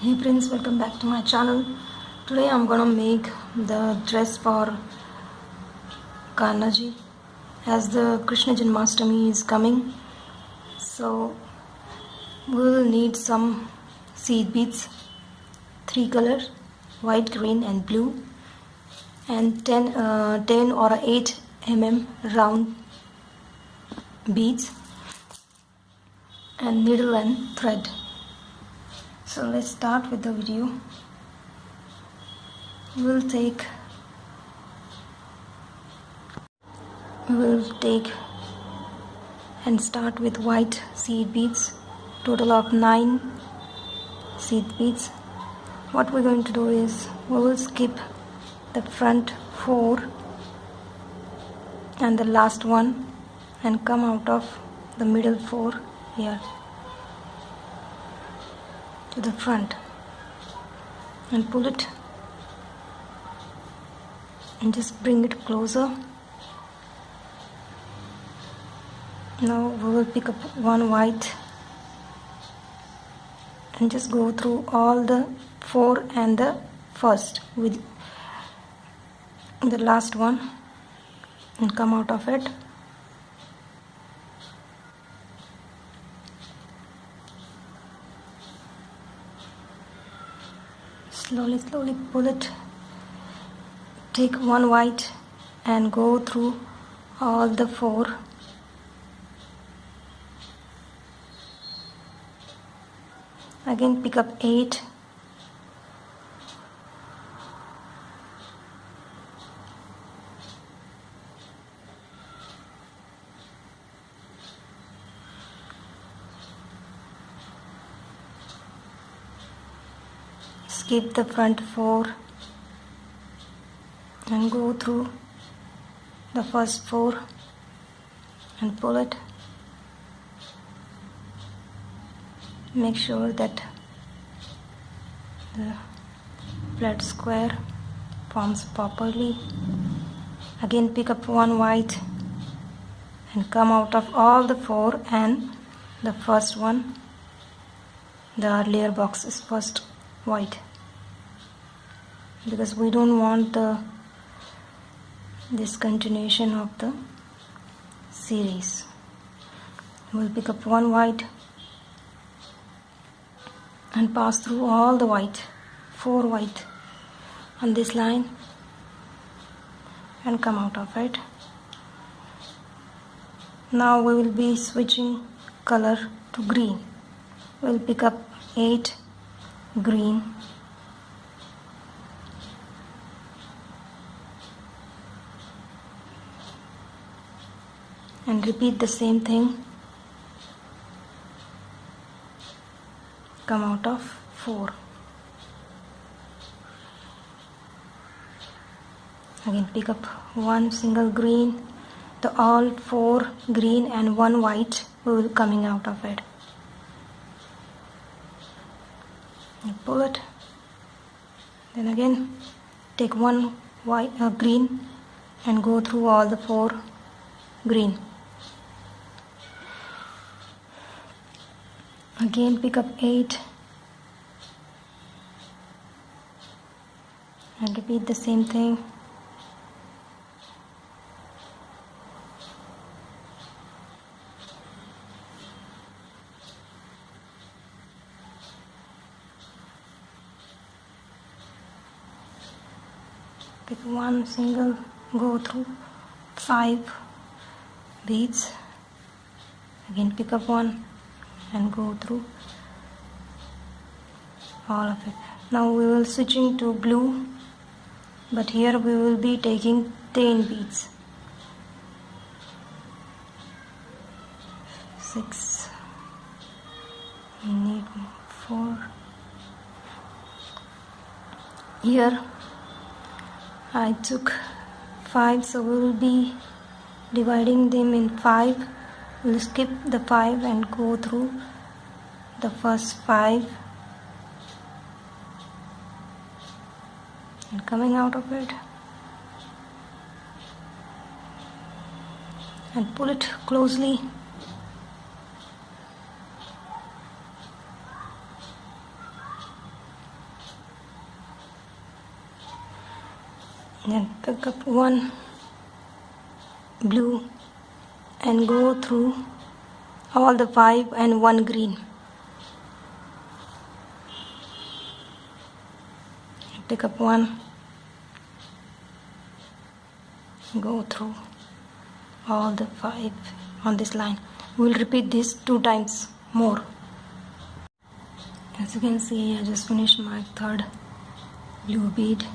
Hey friends, welcome back to my channel. Today I'm gonna make the dress for Kanaji as the Krishna Janmashtami is coming. So we will need some seed beads, 3 colors, white, green and blue, and 10 or 8 round beads and needle and thread. So let's start with the video. We will take and start with white seed beads, total of 9 seed beads. What we're going to do is we will skip the front 4 and the last one and come out of the middle 4 here to the front and pull it and just bring it closer. Now we will pick up one white and just go through all the 4 and the first with the last one and come out of it. Slowly pull it. Take one white and go through all the 4. Again pick up 8. Skip the front 4 and go through the first 4 and pull it. Make sure that the flat square forms properly. Again pick up one white and come out of all the 4 and the first one. The earlier box is first white because we don't want the discontinuation of the series. We'll pick up one white and pass through all the white, 4 white on this line and come out of it. Now we will be switching color to green. We'll pick up 8 green and repeat the same thing. Come out of 4. Again pick up one single green. The all 4 green and 1 white will coming out of it. You pull it. Then again take one white green and go through all the 4 green. Again pick up 8 and repeat the same thing. Pick one single, go through 5 beads. Again pick up one and go through all of it. Now we will switching to blue, but here we will be taking 10 beads. 6, we need 4. Here I took 5, so we will be dividing them in 5. We'll skip the 5 and go through the first 5 and coming out of it and pull it closely. Then pick up one blue and go through all the 5 and one green. Pick up one, go through all the 5 on this line. We will repeat this 2 times more. As you can see, I just finished my 3rd blue bead.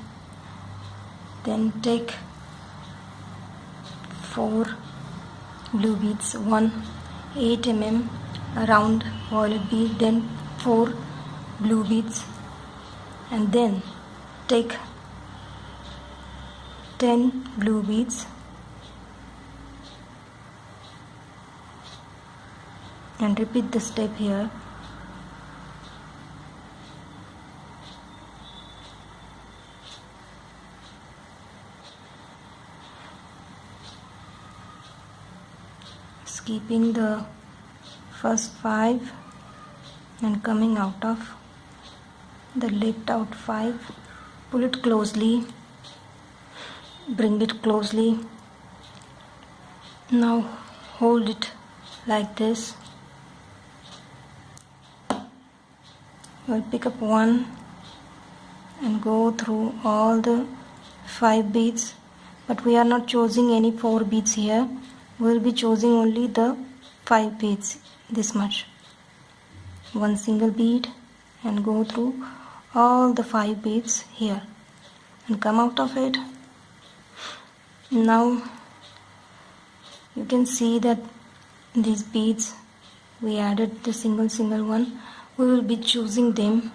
Then take 4 blue beads, 1 8 mm round violet bead, then 4 blue beads, and then take 10 blue beads and repeat the step here. Skipping the first 5 and coming out of the left out 5, pull it closely, bring it closely. Now hold it like this. We'll pick up one and go through all the 5 beads, but we are not choosing any 4 beads here. We'll be choosing only the 5 beads, this much. One single bead and go through all the 5 beads here and come out of it. Now you can see that these beads, we added the single one. We will be choosing them.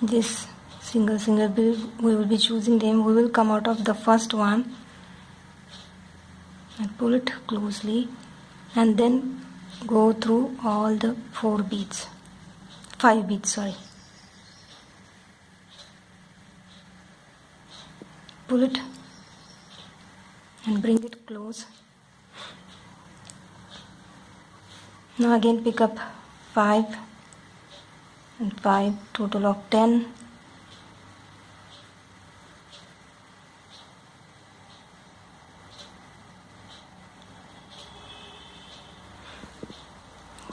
This single bead, we will be choosing them. We will come out of the first one and pull it closely and then go through all the 5 beads, sorry. Pull it and bring it close. Now again pick up 5 and 5, total of 10.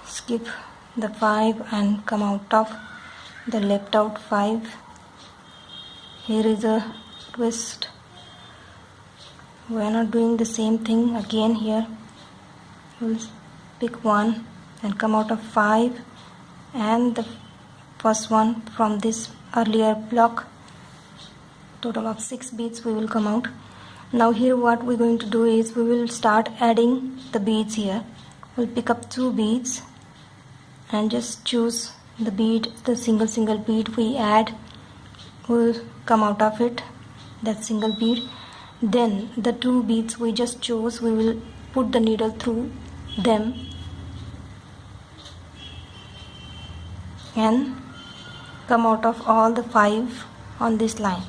Skip the 5 and come out of the left out 5. Here is a twist. We are not doing the same thing again here. We'll pick one and come out of 5 and the first one from this earlier block. Total of 6 beads we will come out. Now here what we're going to do is we will start adding the beads here. We'll pick up 2 beads and just choose the bead, the single bead we add. We'll come out of it, that single bead. Then the 2 beads we just chose, we will put the needle through them and come out of all the 5 on this line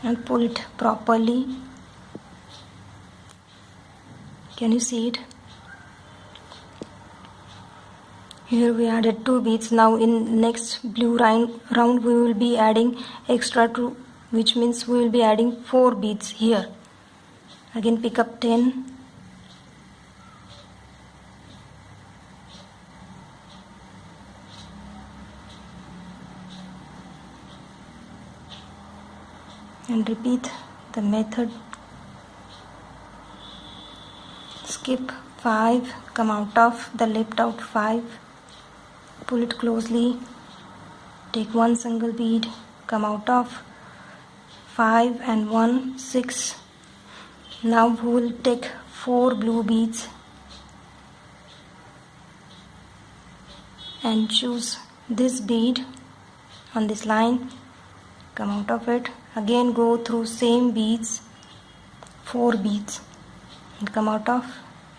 and pull it properly. Can you see it? Here we added 2 beads. Now in next blue round we will be adding extra 2, which means we will be adding 4 beads here. Again pick up 10. And repeat the method. Skip 5, come out of the left out 5, pull it closely, take one single bead, come out of 5 and 1, 6. Now we will take 4 blue beads and choose this bead on this line, come out of it, again go through same beads, 4 beads, and come out of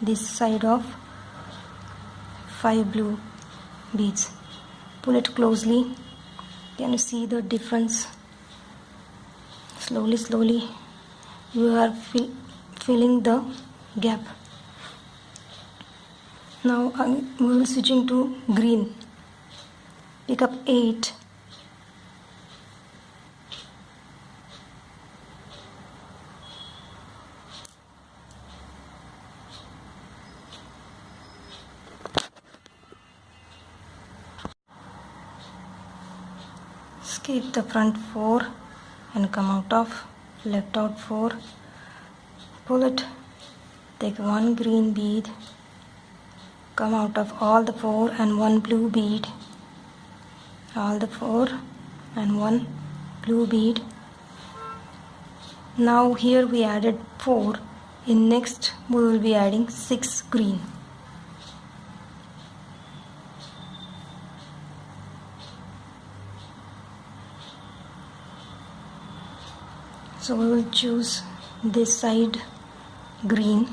this side of 5 blue beads. Pull it closely. Can you see the difference? Slowly you are filling the gap. Now we will switching to green. pick up 8, skip the front 4 and come out of left out 4, pull it, take one green bead, come out of all the 4 and one blue bead, all the 4 and one blue bead. Now here we added 4, in next we will be adding 6 green. So we will choose this side green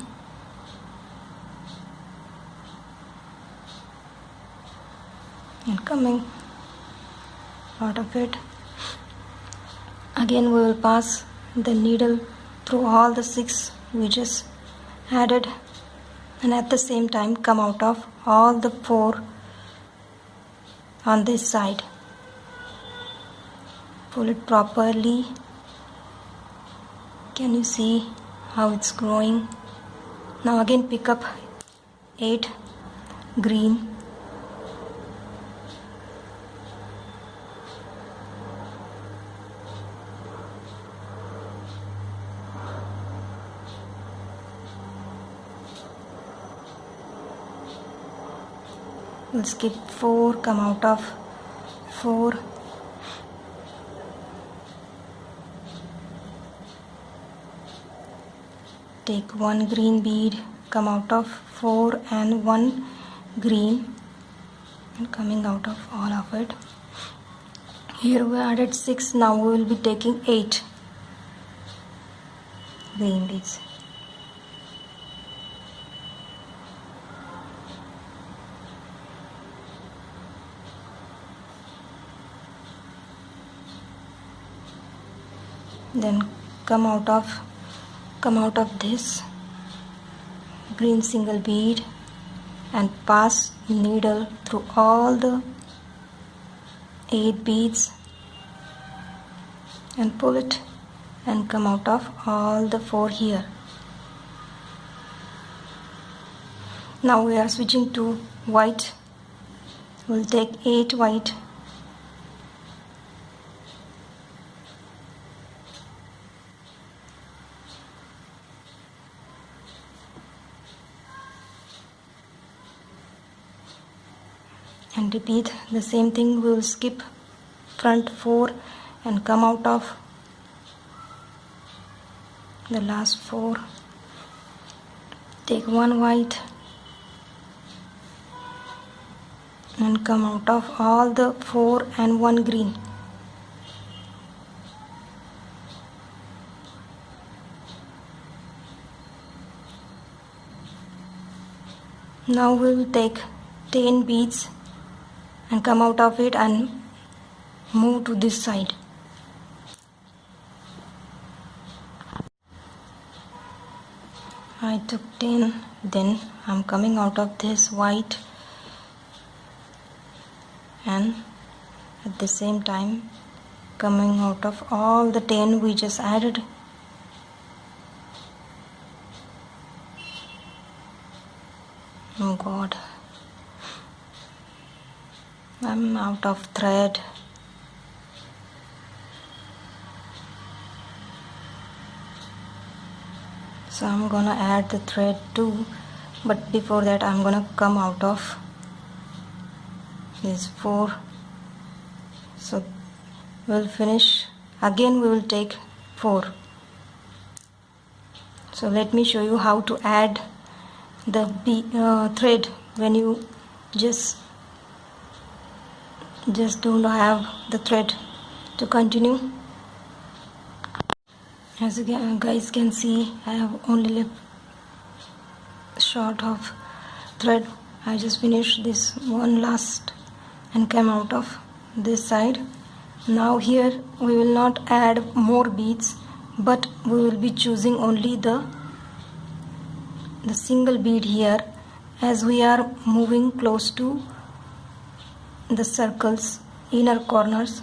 and coming out of it, again we will pass the needle through all the 6 we just added, and at the same time come out of all the 4 on this side. Pull it properly. Can you see how it's growing? Now again pick up 8 green, we'll skip 4, come out of 4, take one green bead, come out of 4 and one green, and coming out of all of it. Here we added 6, now we will be taking 8 green beads. Then come out of this green single bead and pass needle through all the 8 beads and pull it and come out of all the 4 here. Now we are switching to white. We'll take 8 white and repeat the same thing. We will skip front 4 and come out of the last 4, take one white and come out of all the 4 and one green. Now we will take 10 beads and come out of it and move to this side. I took 10, then I'm coming out of this white and at the same time coming out of all the 10 we just added. Oh God, I'm out of thread. So I'm gonna add the thread too, but before that I'm gonna come out of these 4. So we'll finish again, we will take 4. So let me show you how to add the thread when you just don't have the thread to continue. As you guys can see, I have only left short of thread. I just finished this one last and came out of this side. Now here we will not add more beads, but we will be choosing only the single bead here, as we are moving close to the circles inner corners.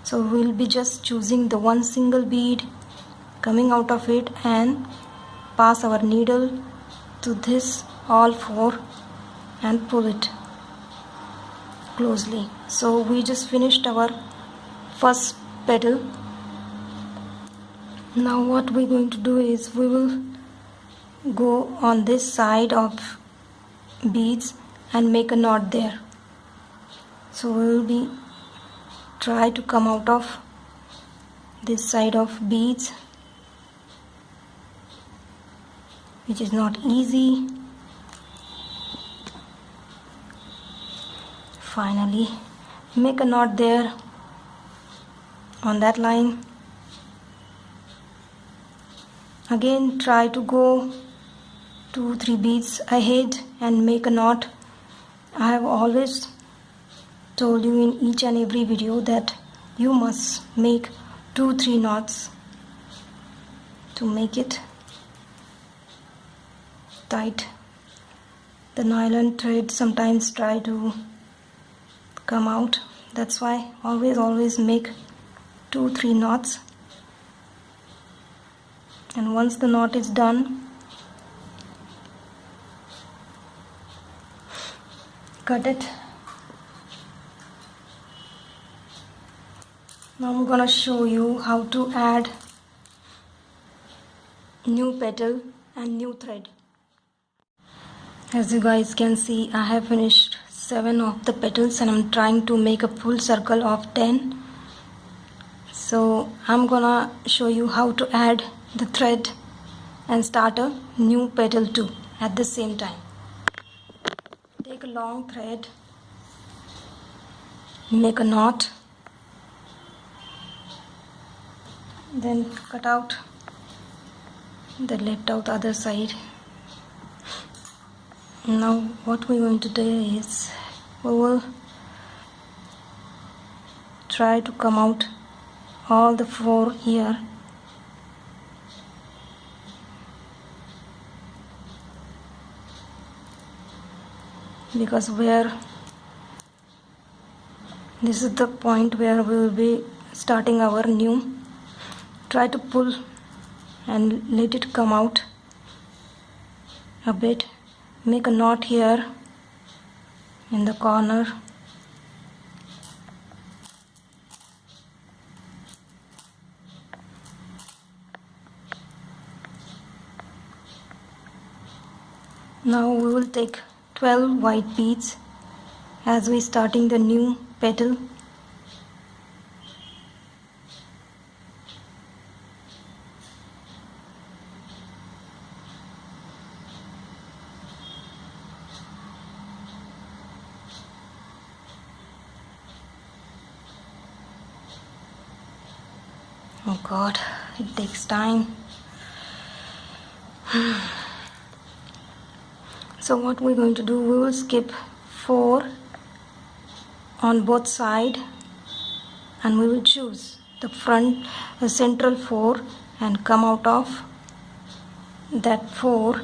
So we'll be just choosing the one single bead, coming out of it, and pass our needle to this all four and pull it closely. So we just finished our first petal. Now what we're going to do is we will go on this side of beads and make a knot there. So we will be try to come out of this side of beads, which is not easy. Finally make a knot there on that line. Again try to go 2-3 beads ahead and make a knot. I have always told you in each and every video that you must make 2-3 knots to make it tight. The nylon thread sometimes try to come out. That's why always make 2-3 knots. And once the knot is done, cut it. Now I'm gonna show you how to add new petal and new thread. As you guys can see, I have finished 7 of the petals and I'm trying to make a full circle of 10. So I'm gonna show you how to add the thread and start a new petal too at the same time. Take a long thread, make a knot, then cut out the left out other side. Now what we're going to do is we will try to come out all the 4 here. Because this is the point where we will be starting our new. Try to pull and let it come out a bit. Make a knot here in the corner. Now we will take 12 white beads as we starting the new petal. Oh God, it takes time. So what we're going to do, we will skip 4 on both sides and we will choose the central 4 and come out of that 4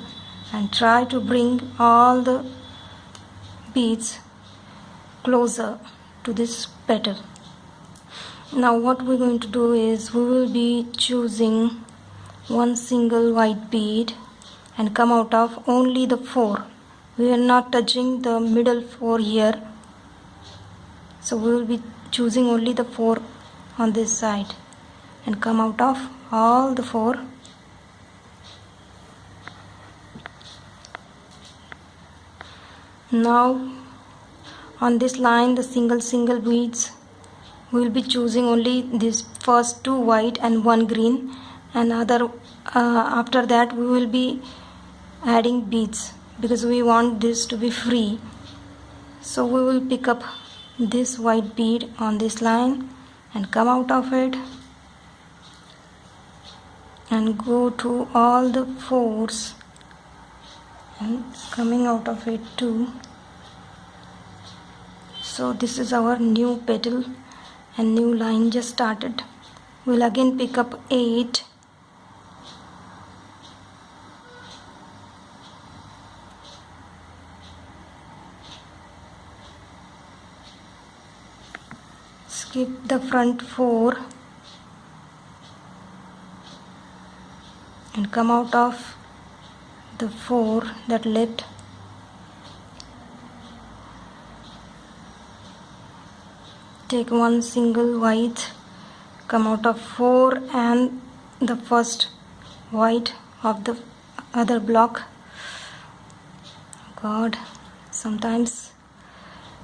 and try to bring all the beads closer to this petal. Now what we're going to do is we will be choosing one single white bead and come out of only the 4. We are not touching the middle 4 here. So we will be choosing only the 4 on this side and come out of all the 4. Now on this line, the single beads, we will be choosing only these first 2 white and 1 green, and after that we will be adding beads because we want this to be free. So we will pick up this white bead on this line and come out of it and go to all the 4s and coming out of it too. So this is our new petal and new line just started. We'll again pick up 8 skip the front 4 and come out of the 4 that left. Take one single white, come out of 4 and the first white of the other block. God, sometimes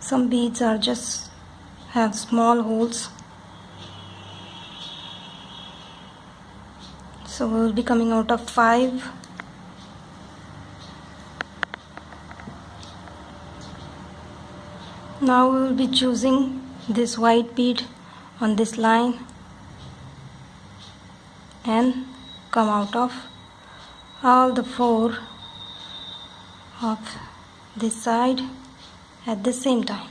some beads are just have small holes, so we will be coming out of 5. Now we will be choosing this white bead on this line and come out of all the 4 of this side at the same time.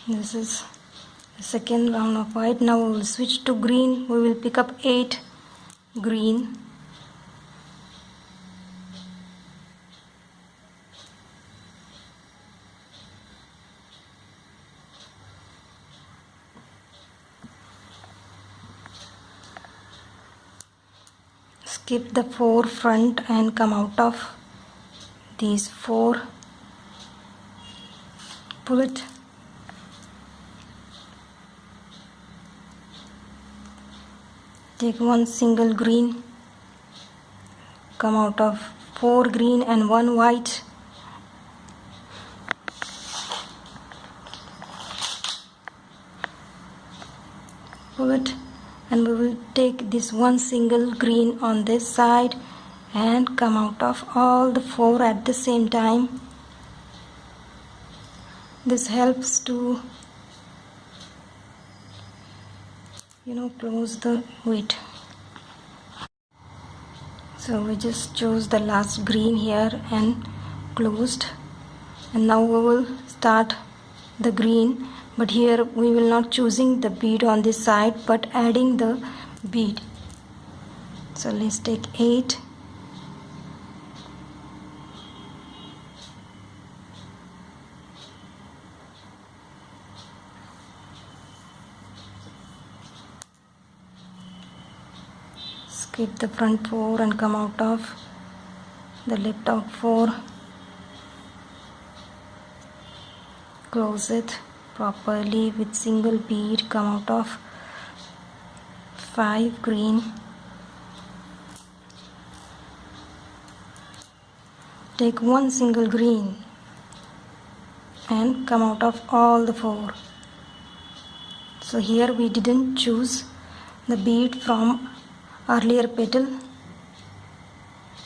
This is the second round of white. Now we will switch to green. We will pick up 8 green. Skip the 4 front and come out of these 4. Pull it. Take one single green, come out of 4 green and 1 white. Pull it, and we will take this one single green on this side and come out of all the 4 at the same time. This helps to close the weight. So we just chose the last green here and closed, and now we will start the green, but here we will not choosing the bead on this side but adding the bead. So let's take 8. Skip the front 4 and come out of the left of 4. Close it properly with single bead. Come out of 5 green. Take one single green and come out of all the 4. So here we didn't choose the bead from earlier petal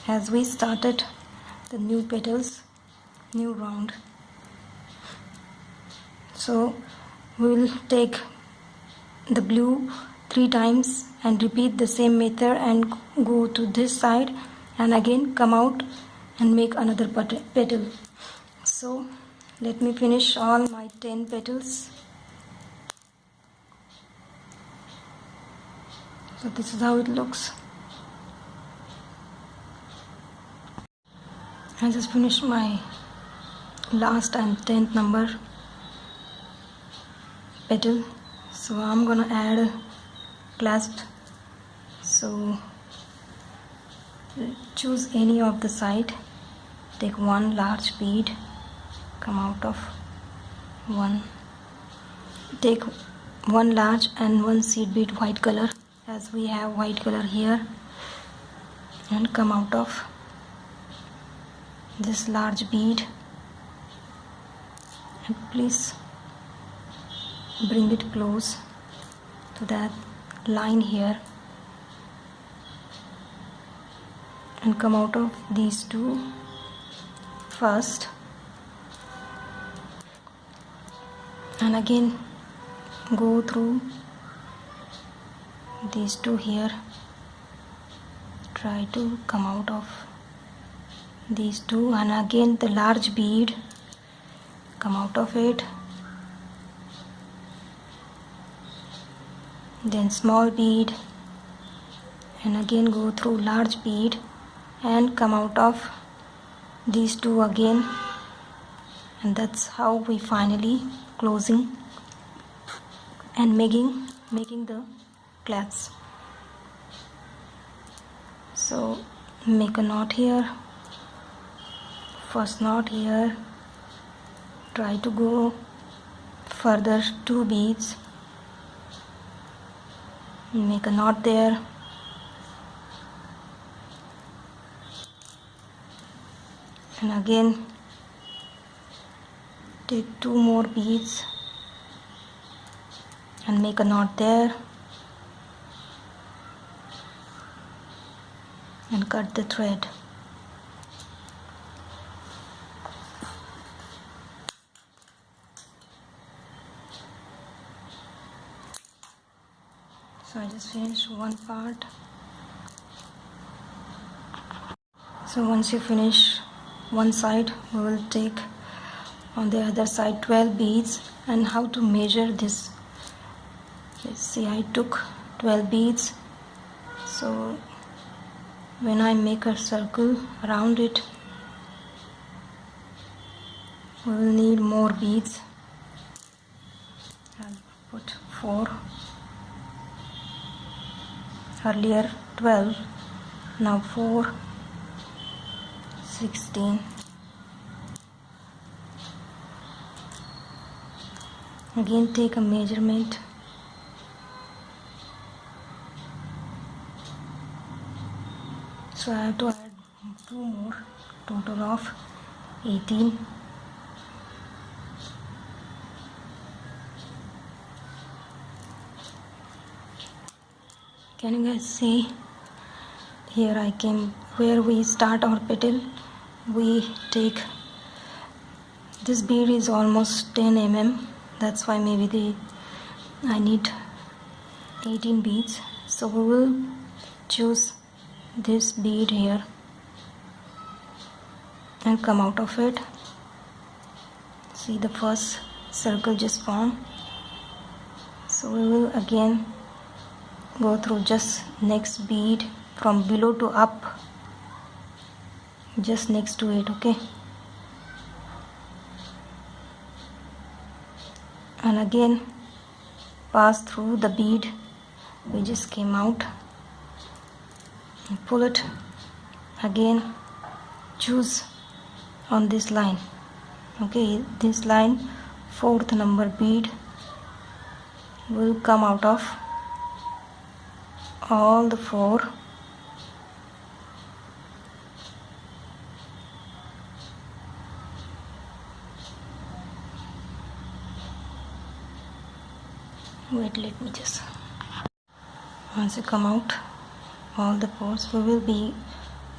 as we started the new petals, new round. So we will take the blue 3 times and repeat the same method and go to this side and again come out and make another petal. So let me finish all my 10 petals. So this is how it looks. I just finished my last and 10th number petal. So I'm gonna add a clasp. So choose any of the side. Take one large bead. Come out of one. Take one large and one seed bead white color, as we have white color here, and come out of this large bead and please bring it close to that line here and come out of these 2 first and again go through these 2 here. Try to come out of these 2 and again the large bead, come out of it, then small bead and again go through large bead and come out of these two again, and that's how we finally closing and making the clasp. So make a knot here, first knot here, try to go further 2 beads, make a knot there, and again take 2 more beads and make a knot there and cut the thread. So I just finished one part. So once you finish one side, we will take on the other side 12 beads. And how to measure this? Let's see, I took 12 beads. So when I make a circle around it, we will need more beads. I'll put 4. Earlier 12, now 4, 16. Again take a measurement. So I have to add 2 more, total of 18. Can you guys see? Here I came where we start our petal. We take this bead is almost 10 mm. That's why maybe I need 18 beads. So we will choose this bead here and come out of it. See, the first circle just formed. So we will again go through just next bead from below to up, just next to it, okay? And again pass through the bead we just came out and pull it again, choose on this line, okay? This line, 4th number bead will come out of all the 4. Wait, let me just, once you come out all the 4s, we will be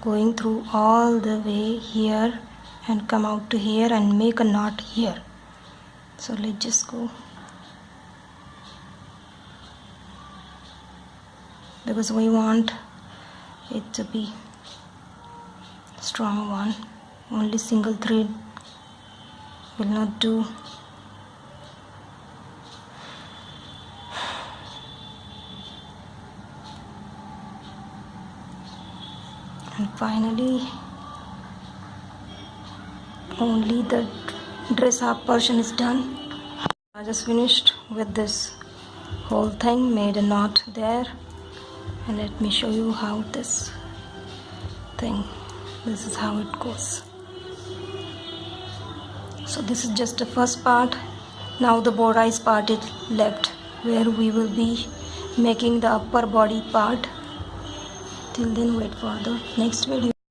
going through all the way here and come out to here and make a knot here. So let's just go, because we want it to be strong one. Only single thread will not do. And finally only the dress up portion is done. I just finished with this whole thing, made a knot there, and let me show you how this is how it goes. So this is just the first part. Now the bow rise part is left, where we will be making the upper body part. Till then, wait for the next video.